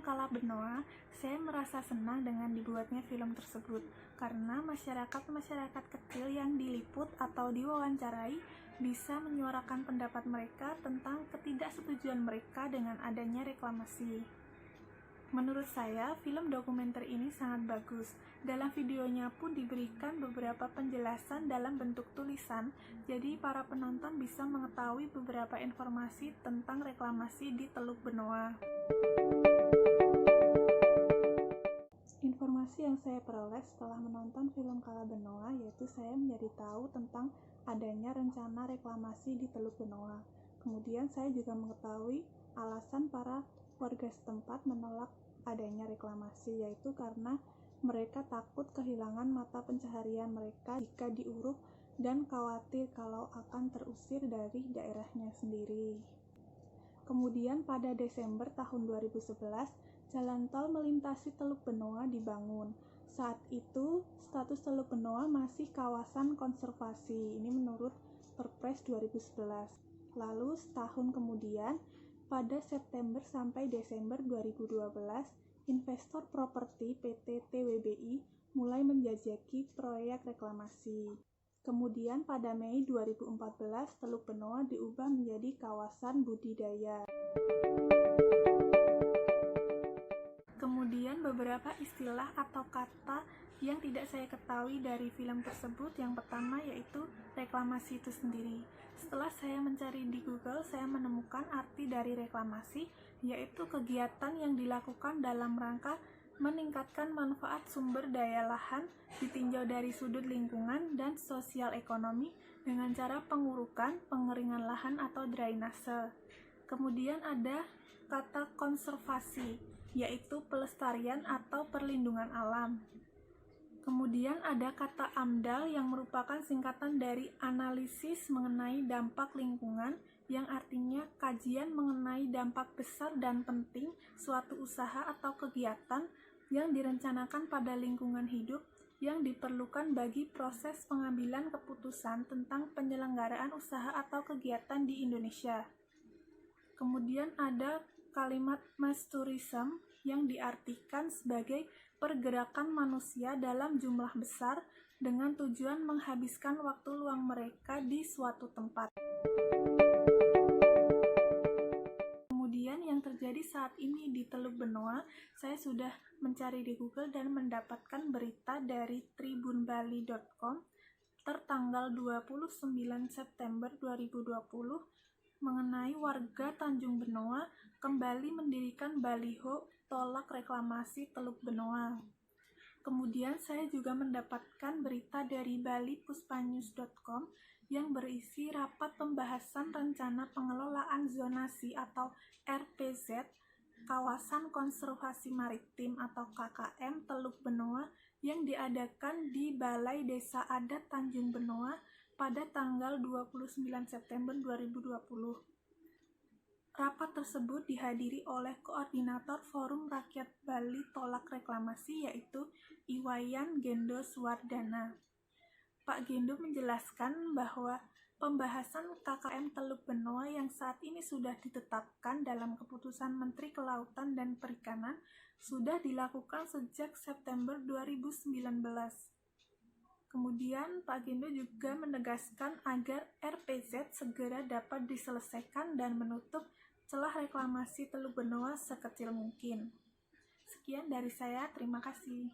Kala Benoa, saya merasa senang dengan dibuatnya film tersebut karena masyarakat kecil yang diliput atau diwawancarai bisa menyuarakan pendapat mereka tentang ketidaksetujuan mereka dengan adanya reklamasi. Menurut saya, film dokumenter ini sangat bagus. Dalam videonya pun diberikan beberapa penjelasan dalam bentuk tulisan, jadi para penonton bisa mengetahui beberapa informasi tentang reklamasi di Teluk Benoa. Informasi yang saya peroleh setelah menonton film Kala Benoa yaitu saya menjadi tahu tentang adanya rencana reklamasi di Teluk Benoa. Kemudian saya juga mengetahui alasan para warga setempat menolak adanya reklamasi, yaitu karena mereka takut kehilangan mata pencaharian mereka jika diuruk dan khawatir kalau akan terusir dari daerahnya sendiri. Kemudian pada Desember tahun 2011, jalan tol melintasi Teluk Benoa dibangun. Saat itu, status Teluk Benoa masih kawasan konservasi. Ini menurut Perpres 2011. Lalu setahun kemudian, pada September sampai Desember 2012, investor properti PT TWBI mulai menjajaki proyek reklamasi. Kemudian pada Mei 2014, Teluk Benoa diubah menjadi kawasan budidaya. Kemudian beberapa istilah atau kata yang tidak saya ketahui dari film tersebut, yang pertama yaitu reklamasi itu sendiri. Setelah saya mencari di Google, saya menemukan arti dari reklamasi, yaitu kegiatan yang dilakukan dalam rangka meningkatkan manfaat sumber daya lahan ditinjau dari sudut lingkungan dan sosial ekonomi dengan cara pengurukan, pengeringan lahan atau drainase. Kemudian ada kata konservasi, yaitu pelestarian atau perlindungan alam. Kemudian ada kata AMDAL yang merupakan singkatan dari analisis mengenai dampak lingkungan, yang artinya kajian mengenai dampak besar dan penting suatu usaha atau kegiatan yang direncanakan pada lingkungan hidup yang diperlukan bagi proses pengambilan keputusan tentang penyelenggaraan usaha atau kegiatan di Indonesia. Kemudian ada kalimat mass tourism yang diartikan sebagai pergerakan manusia dalam jumlah besar dengan tujuan menghabiskan waktu luang mereka di suatu tempat. Kemudian yang terjadi saat ini di Teluk Benoa, saya sudah mencari di Google dan mendapatkan berita dari tribunbali.com tertanggal 29 September 2020 mengenai warga Tanjung Benoa kembali mendirikan baliho tolak reklamasi Teluk Benoa. Kemudian saya juga mendapatkan berita dari balipuspanews.com yang berisi rapat pembahasan rencana pengelolaan zonasi atau RPZ kawasan konservasi maritim atau KKM Teluk Benoa yang diadakan di Balai Desa Adat Tanjung Benoa pada tanggal 29 September 2020. Rapat tersebut dihadiri oleh Koordinator Forum Rakyat Bali Tolak Reklamasi yaitu Iwayan Gendo Suwardana. Pak Gendo menjelaskan bahwa pembahasan KKM Teluk Benoa yang saat ini sudah ditetapkan dalam keputusan Menteri Kelautan dan Perikanan sudah dilakukan sejak September 2019. Kemudian Pak Gendo juga menegaskan agar RPZ segera dapat diselesaikan dan menutup celah reklamasi Teluk Benoa sekecil mungkin. Sekian dari saya, terima kasih.